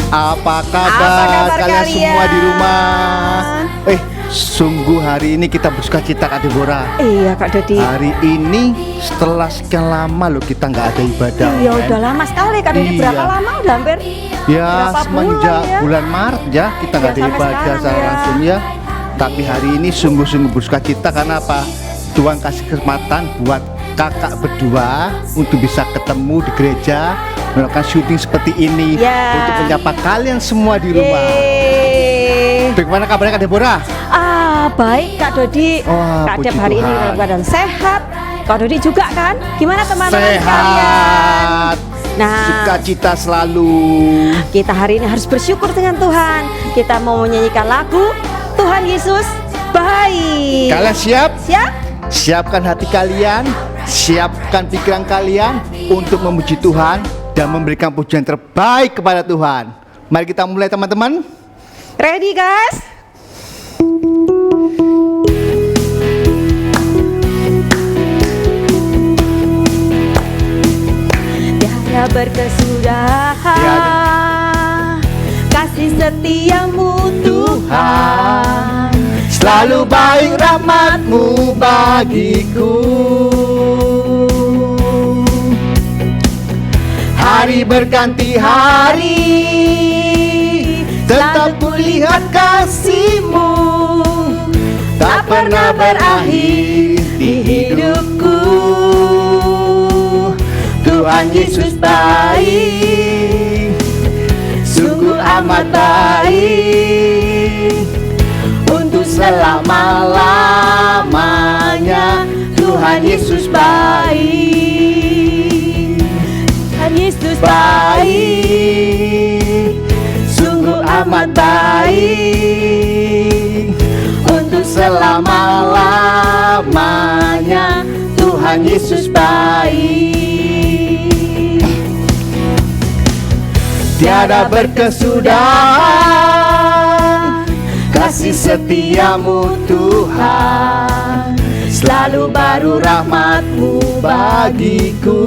Apa kabar kalian semua di rumah? Sungguh hari ini kita bersuka cita Kak Deborah. Iya Kak Dodi. Hari ini setelah sekian lama loh kita nggak ada ibadah. Iya udah lama sekali Kak Dodi. Berapa lama? Udah hampir berapa semenjak bulan, ya? bulan Maret ya kita nggak ada sampai ibadah sekarang, secara langsung ya. Tapi hari ini sungguh-sungguh bersuka cita karena apa? Tuhan kasih kesempatan buat kakak berdua untuk bisa ketemu di gereja, melakukan syuting seperti ini untuk menyapa kalian semua di rumah. Bagaimana kabarnya Kak Deborah? Baik Kak Dodi. Kak Deb hari ini dalam keadaan sehat. Kak Dodi juga kan? Gimana teman-teman sekalian? Nah, sukacita selalu. Kita hari ini harus bersyukur dengan Tuhan. Kita mau menyanyikan lagu Tuhan Yesus baik. Kalian siap? Siap? Siapkan hati kalian, siapkan pikiran kalian untuk memuji Tuhan dan memberikan pujian terbaik kepada Tuhan. Mari kita mulai teman-teman. Ready guys? Tiada berkesudahan kasih setiamu Tuhan, selalu baik rahmat-Mu bagiku. Hari berganti hari, tetap kulihat kasih-Mu, tak pernah berakhir di hidupku. Tuhan Yesus baik, sungguh amat baik, untuk selama-lamanya. Tuhan Yesus baik, Tuhan Yesus baik, sungguh amat baik, untuk selama-lamanya. Tuhan Yesus baik. Tiada berkesudahan kasih setiamu Tuhan, selalu baru rahmat-Mu bagiku.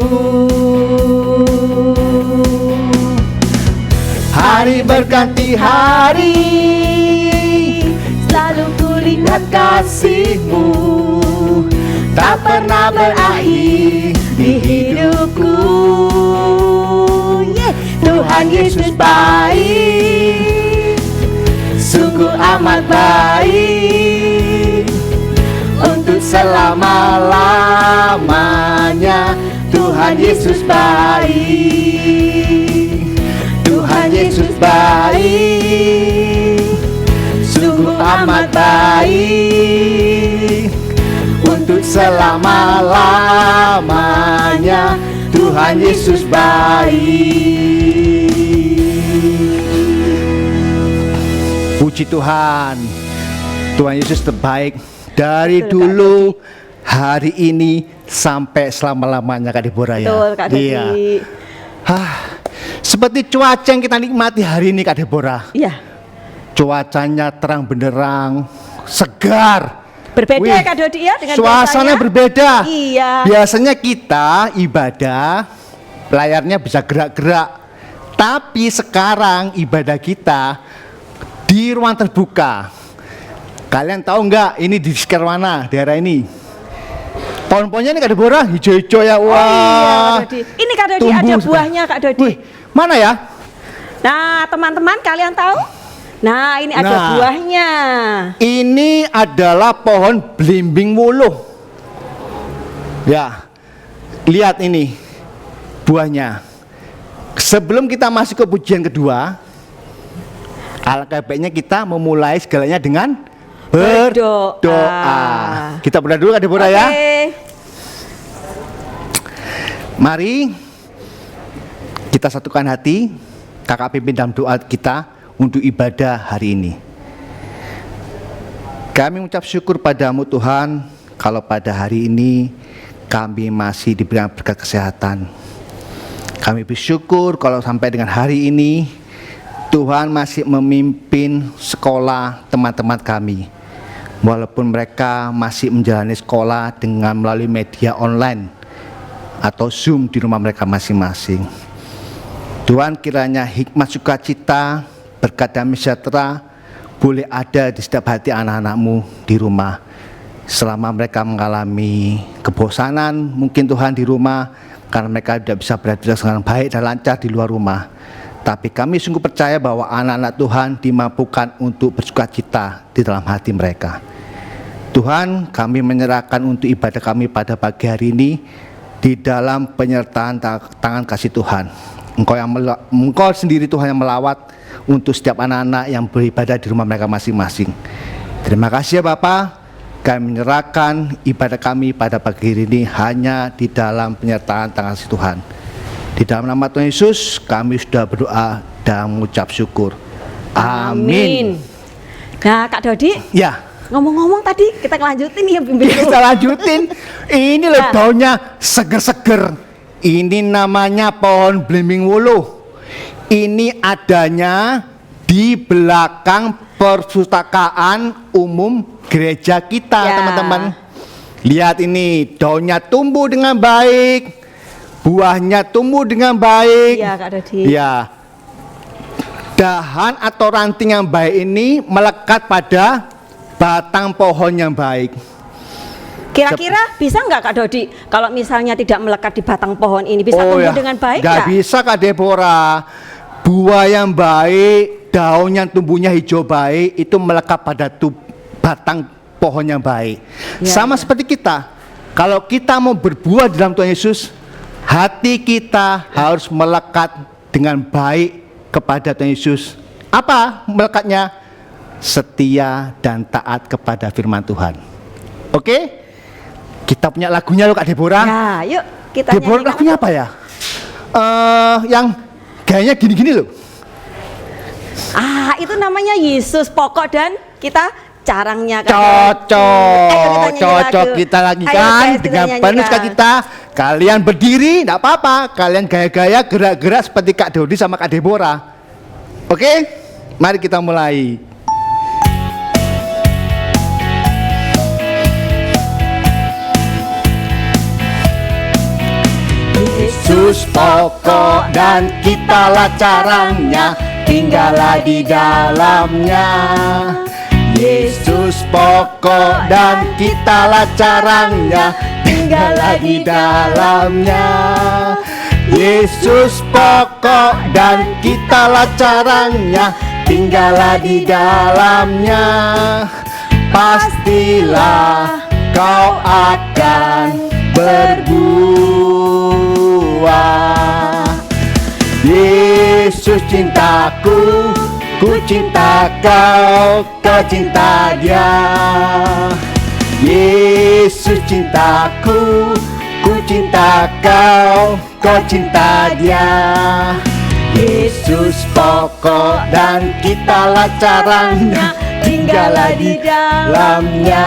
Hari berganti hari, selalu kulihat kasih-Mu, tak pernah berakhir di hidupku. Tuhan Yesus baik, sungguh amat baik, untuk selama-lamanya. Tuhan Yesus baik, Tuhan Yesus baik, sungguh amat baik, untuk selama-lamanya. Tuhan Yesus baik. Puji Tuhan, Tuhan Yesus terbaik dari dulu, hari ini, sampai selama-lamanya Kak Deborah ya. Betul Kak Dodi. Iya. Seperti cuaca yang kita nikmati hari ini Kak Deborah. Iya. Cuacanya terang benderang, segar. Berbeda Kak Dodi ya dengan suasana biasanya. Berbeda. Iya. Biasanya kita ibadah layarnya bisa gerak-gerak, tapi sekarang ibadah kita di ruang terbuka. Kalian tahu nggak ini di sekitar mana daerah ini? Pohon-pohonnya ini Kak Deborah hijau-hijau ya. Wah. Iya, Kak Dodi. Ini Kak Dodi ada buahnya Kak Dodi. Wih, mana ya? Nah teman-teman kalian tahu? Nah ini ada buahnya. Ini adalah pohon belimbing wuluh. Ya, lihat ini buahnya. Sebelum kita masuk ke pujian kedua, alangkah baiknya kita memulai segalanya dengan berdoa. Kita berdoa dulu Kak Deborah ya. Mari kita satukan hati, kakak pimpin dalam doa kita untuk ibadah hari ini. Kami mengucap syukur padamu Tuhan, kalau pada hari ini kami masih diberikan berkat kesehatan. Kami bersyukur kalau sampai dengan hari ini Tuhan masih memimpin sekolah teman-teman kami. Walaupun mereka masih menjalani sekolah dengan melalui media online atau Zoom di rumah mereka masing-masing. Tuhan, kiranya hikmat sukacita, berkat damai sejahtera boleh ada di setiap hati anak-anak-Mu di rumah. Selama mereka mengalami kebosanan mungkin Tuhan di rumah, karena mereka tidak bisa beraktivitas dengan baik dan lancar di luar rumah. Tapi kami sungguh percaya bahwa anak-anak Tuhan dimampukan untuk bersukacita di dalam hati mereka. Tuhan, kami menyerahkan untuk ibadah kami pada pagi hari ini di dalam penyertaan tangan kasih Tuhan. Engkau sendiri Tuhan yang melawat untuk setiap anak-anak yang beribadah di rumah mereka masing-masing. Terima kasih ya Bapa. Kami menyerahkan ibadah kami pada pagi hari ini hanya di dalam penyertaan tangan kasih Tuhan. Di dalam nama Tuhan Yesus kami sudah berdoa dan mengucap syukur. Amin. Nah Kak Dodi, Ya, ngomong-ngomong tadi kita lanjutin ya bimbing. kita lanjutin. Ini loh daunnya seger-seger. Ini namanya pohon belimbing wuluh. Ini adanya di belakang perpustakaan umum gereja kita, Ya. teman-teman. Lihat ini, daunnya tumbuh dengan baik, buahnya tumbuh dengan baik. Iya Kak Dodi. Ya, dahan atau ranting yang baik ini melekat pada batang pohon yang baik. Kira-kira bisa nggak Kak Dodi kalau misalnya tidak melekat di batang pohon ini bisa tumbuh dengan baik Gak nggak? bisa Kak Deborah. Buah yang baik, daun yang tumbuhnya hijau baik itu melekat pada batang pohon yang baik. Ya, Sama ya. seperti kita. Kalau kita mau berbuah di dalam Tuhan Yesus, hati kita harus melekat dengan baik kepada Tuhan Yesus. Apa melekatnya? Setia dan taat kepada firman Tuhan. Oke? Kita punya lagunya loh Kak Deborah. Ya, yuk kita Deborah nyanyikan. lagunya apa ya? Yang gayanya gini-gini loh. Ah, itu namanya Yesus pokok dan kita carangnya Kak Dodi. Cocok, Ayo kita nyanyi cocok lagu. kita lagi Ayo, kan guys, kita dengan nyanyikan. penuh sukacita. Kalian berdiri, tidak apa-apa. Kalian gaya-gaya, gerak-gerak seperti Kak Dodi sama Kak Deborah. Oke, mari kita mulai. Yesus pokok dan kitalah carangnya, tinggallah di dalamnya. Yesus pokok dan kitalah carangnya, tinggallah di dalamnya. Yesus pokok dan kitalah carangnya, tinggallah di dalamnya. Pastilah kau akan berbuah. Yesus cintaku, ku cinta kau, kau cinta Dia. Yesus cintaku, ku cinta kau, kau cinta Dia. Yesus pokok dan kitalah carangnya, tinggallah di dalamnya.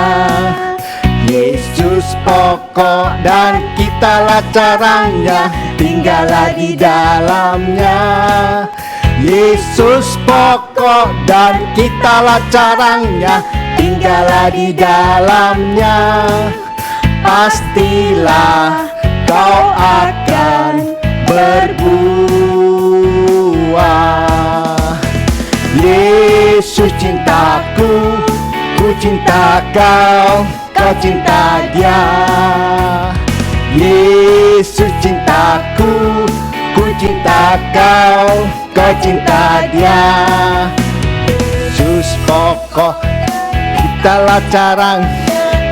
Yesus pokok dan kitalah carangnya, tinggallah di dalamnya. Yesus pokok dan kitalah carangnya, tinggallah di dalamnya. Pastilah kau akan berbuah. Yesus cintaku, ku cinta kau, kau cinta Dia. Yesus cintaku, ku cinta kau, kau cinta Dia. Yesus pokok, kitalah carang,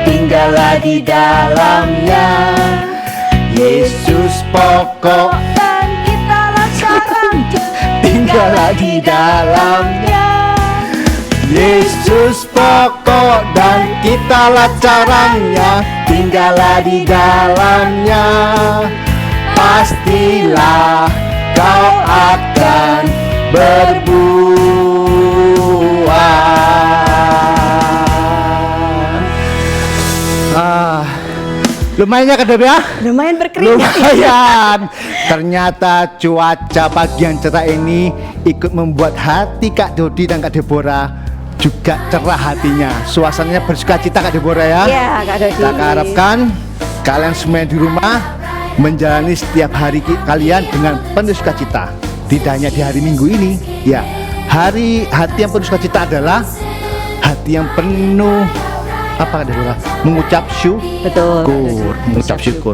tinggallah di dalamnya. Yesus pokok Dan kitalah carangnya, tinggallah di dalamnya. Yesus pokok dan kitalah carangnya, tinggallah di dalamnya. Pastilah kau akan berbuah. Lumayan ya Kak Deborah? lumayan berkeringat. Lumayan. Ternyata cuaca pagi yang cerah ini ikut membuat hati Kak Dodi dan Kak Deborah juga cerah hatinya. Suasananya bersukacita Kak Deborah ya. Iya Kak Dodi. Kita harapkan kalian semua di rumah menjalani setiap hari kalian dengan penuh sukacita. Tidak hanya di hari Minggu ini, ya. Hati yang penuh sukacita adalah hati yang penuh apa adalah mengucap Betul. mengucap syukur.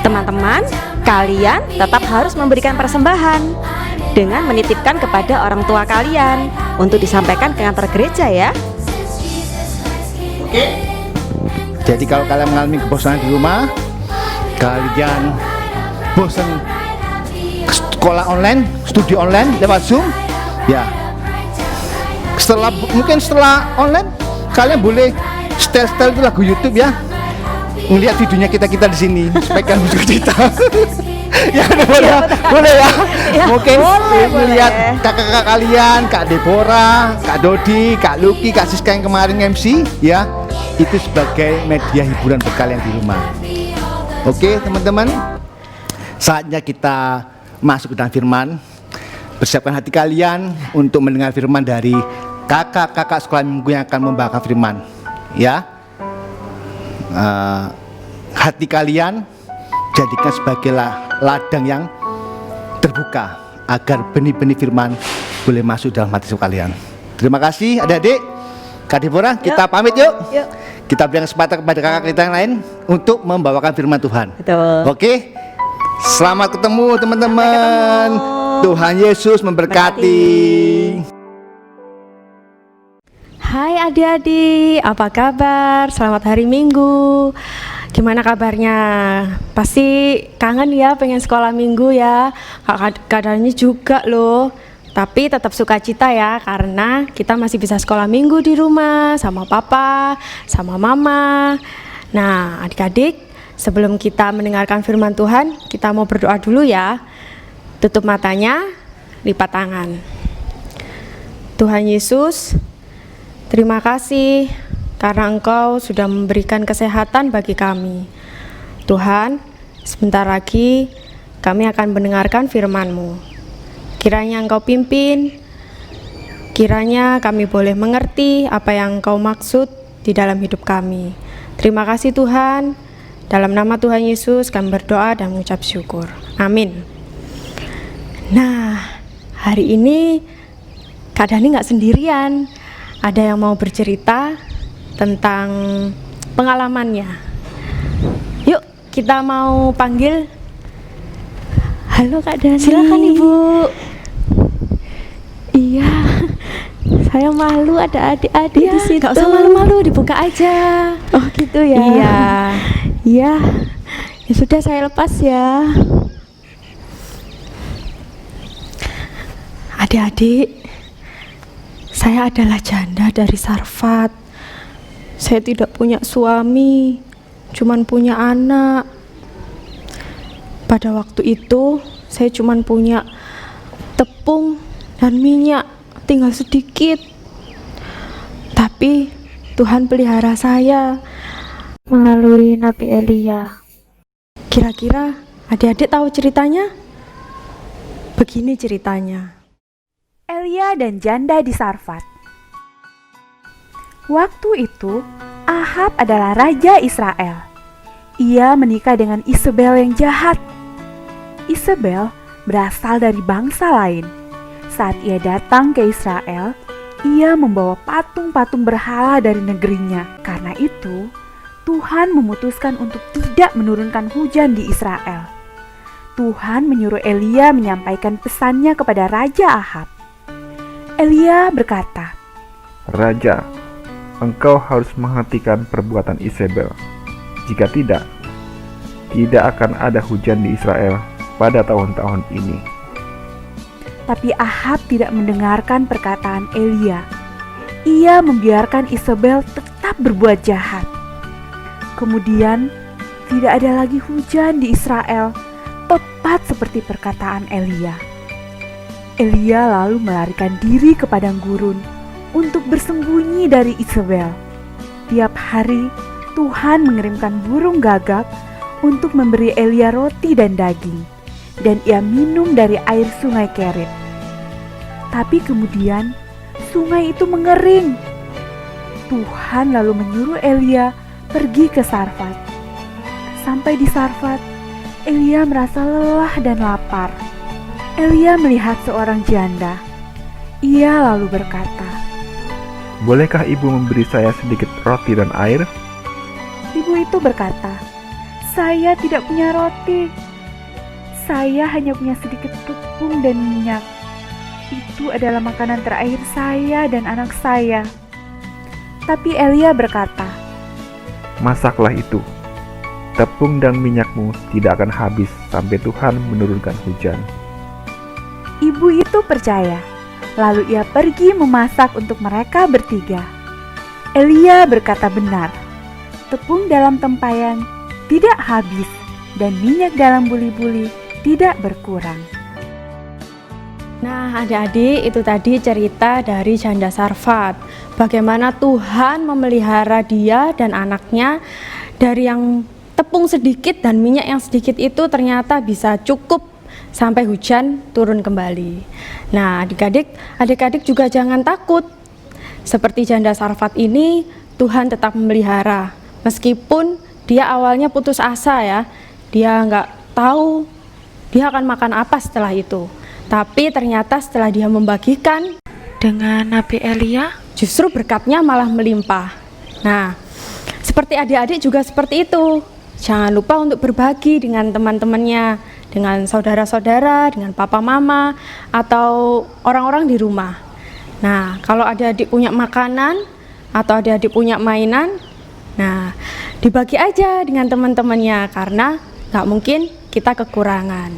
Teman-teman, kalian tetap harus memberikan persembahan dengan menitipkan kepada orang tua kalian untuk disampaikan ke kantor gereja ya. Jadi kalau kalian mengalami kebosanan di rumah, kalian bosan sekolah online, studi online lewat Zoom, ya. Setelah online, kalian boleh setel itu lagu YouTube ya. Ngelihat videonya kita di sini supaya kalian bisa cerita. Ya boleh ya. Mungkin melihat kakak-kakak kalian, Kak Deborah, Kak Dodi, Kak Lucky, Kak Siska yang kemarin MC ya. Itu sebagai media hiburan buat kalian di rumah. Oke teman-teman, saatnya kita masuk ke dalam firman. Persiapkan hati kalian untuk mendengar firman dari kakak-kakak sekolah minggu yang akan membawakan firman ya. Hati kalian jadikan sebagai ladang yang terbuka agar benih-benih firman boleh masuk dalam hati kalian. Terima kasih adik-adik. Kak Deborah, kita pamit yuk. Kita berikan kesempatan kepada kakak kita yang lain untuk membawakan firman Tuhan. Betul. Oke. Selamat ketemu teman-teman. Tuhan Yesus memberkati. Hai adik-adik, apa kabar? Selamat hari Minggu. Gimana kabarnya? Pasti kangen ya pengen sekolah minggu ya. Keadaannya juga loh. Tapi tetap sukacita ya, karena kita masih bisa sekolah minggu di rumah sama papa, sama mama. Nah adik-adik, sebelum kita mendengarkan firman Tuhan, kita mau berdoa dulu ya. Tutup matanya, lipat tangan. Tuhan Yesus, terima kasih karena Engkau sudah memberikan kesehatan bagi kami. Tuhan, sebentar lagi kami akan mendengarkan firman-Mu. Kiranya Engkau pimpin, kiranya kami boleh mengerti apa yang Engkau maksud di dalam hidup kami. Terima kasih Tuhan, dalam nama Tuhan Yesus kami berdoa dan mengucap syukur. Amin. Nah, hari ini Kak Dani gak sendirian. Ada yang mau bercerita tentang pengalamannya. Yuk, kita mau panggil. Halo Kak Dani. Silakan Ibu. Iya, saya malu ada adik-adik Iya, di situ. gak usah malu-malu, dibuka aja. Oh gitu ya. Iya. Iya. Ya sudah, saya lepas ya. Adik-adik, saya adalah janda dari Sarfat. Saya tidak punya suami, cuman punya anak. Pada waktu itu, saya cuman punya tepung dan minyak, tinggal sedikit. Tapi Tuhan pelihara saya melalui Nabi Elia. Kira-kira adik-adik tahu ceritanya? Begini ceritanya. Elia dan janda di Sarfat. Waktu itu, Ahab adalah raja Israel. Ia menikah dengan Isabel yang jahat. Isabel berasal dari bangsa lain. Saat ia datang ke Israel, ia membawa patung-patung berhala dari negerinya. Karena itu, Tuhan memutuskan untuk tidak menurunkan hujan di Israel. Tuhan menyuruh Elia menyampaikan pesannya kepada Raja Ahab. Elia berkata, Raja, engkau harus menghentikan perbuatan Isabel. Jika tidak akan ada hujan di Israel pada tahun-tahun ini. Tapi Ahab tidak mendengarkan perkataan Elia. Ia membiarkan Isabel tetap berbuat jahat. Kemudian, tidak ada lagi hujan di Israel, tepat seperti perkataan Elia. Elia lalu melarikan diri ke padang gurun untuk bersembunyi dari Isabel. Tiap hari, Tuhan mengirimkan burung gagak untuk memberi Elia roti dan daging, dan ia minum dari air sungai Kerit. Tapi kemudian sungai itu mengering. Tuhan lalu menyuruh Elia pergi ke Sarfat. Sampai di Sarfat, Elia merasa lelah dan lapar. Elia melihat seorang janda. Ia lalu berkata, "Bolehkah ibu memberi saya sedikit roti dan air?" Ibu itu berkata, "Saya tidak punya roti. Saya hanya punya sedikit tepung dan minyak. Itu adalah makanan terakhir saya dan anak saya." Tapi Elia berkata, "Masaklah itu. Tepung dan minyakmu tidak akan habis sampai Tuhan menurunkan hujan." Ibu itu percaya. Lalu ia pergi memasak untuk mereka bertiga. Elia berkata benar. Tepung dalam tempayan tidak habis dan minyak dalam buli-buli tidak berkurang. Nah, adik-adik, itu tadi cerita dari janda Sarfat. Bagaimana Tuhan memelihara dia dan anaknya dari yang tepung sedikit dan minyak yang sedikit itu ternyata bisa cukup sampai hujan turun kembali. Nah, adik-adik juga jangan takut. Seperti janda Sarfat ini, Tuhan tetap memelihara. Meskipun dia awalnya putus asa ya, dia nggak tahu dia akan makan apa setelah itu. Tapi ternyata setelah dia membagikan dengan Nabi Elia, justru berkatnya malah melimpah. Nah, seperti adik-adik juga seperti itu. Jangan lupa untuk berbagi dengan teman-temannya, dengan saudara-saudara, dengan papa mama, atau orang-orang di rumah. Nah, kalau adik-adik punya makanan, atau adik-adik punya mainan, nah, dibagi aja dengan teman-temannya, karena nggak mungkin kita kekurangan.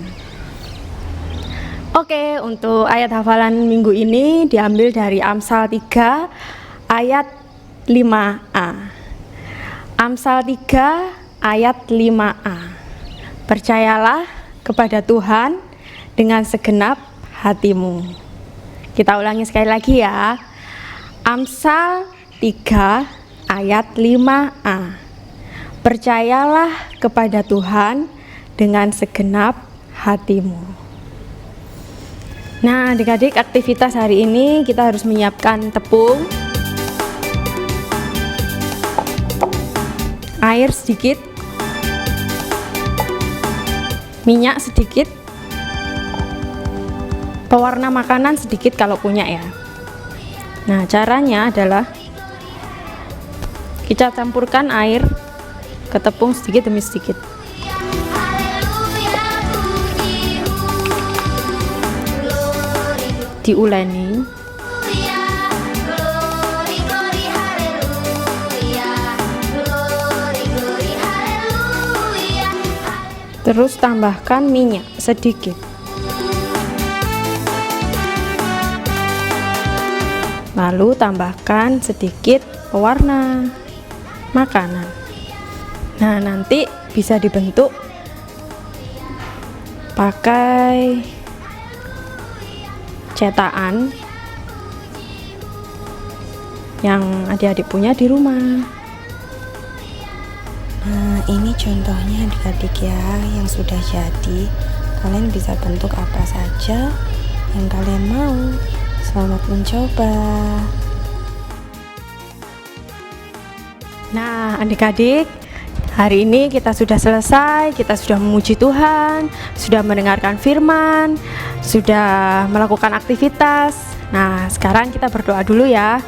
Oke, untuk ayat hafalan minggu ini diambil dari Amsal 3 ayat 5a. Amsal 3 ayat 5a. Percayalah kepada Tuhan dengan segenap hatimu. Kita ulangi sekali lagi ya. Amsal 3 ayat 5a. Percayalah kepada Tuhan dengan segenap hatimu. Nah, adik-adik, aktivitas hari ini kita harus menyiapkan tepung, air sedikit, minyak sedikit, pewarna makanan sedikit kalau punya ya. Nah, caranya adalah kita campurkan air ke tepung sedikit demi sedikit. Diuleni. Terus tambahkan minyak sedikit. Lalu tambahkan sedikit pewarna makanan. Nah, nanti bisa dibentuk pakai cetakan yang adik-adik punya di rumah. Nah, ini contohnya adik-adik ya yang sudah jadi. Kalian bisa bentuk apa saja yang kalian mau. Selamat mencoba. Nah, adik-adik, hari ini kita sudah selesai. Kita sudah memuji Tuhan, sudah mendengarkan firman, sudah melakukan aktivitas. Nah, sekarang kita berdoa dulu ya.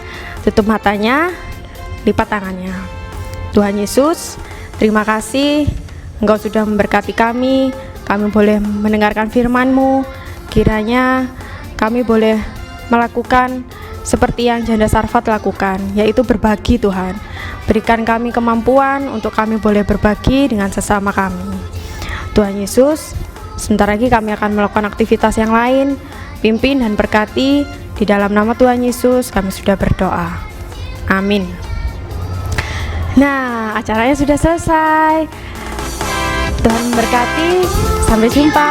Tutup matanya, lipat tangannya. Tuhan Yesus, terima kasih Engkau sudah memberkati kami. Kami boleh mendengarkan firman-Mu. Kiranya kami boleh melakukan seperti yang janda Sarfat lakukan, yaitu berbagi. Tuhan, berikan kami kemampuan untuk kami boleh berbagi dengan sesama kami. Tuhan Yesus, sebentar lagi kami akan melakukan aktivitas yang lain. Pimpin dan berkati. Di dalam nama Tuhan Yesus kami sudah berdoa. Amin. Nah, acaranya sudah selesai. Tuhan memberkati. Sampai jumpa.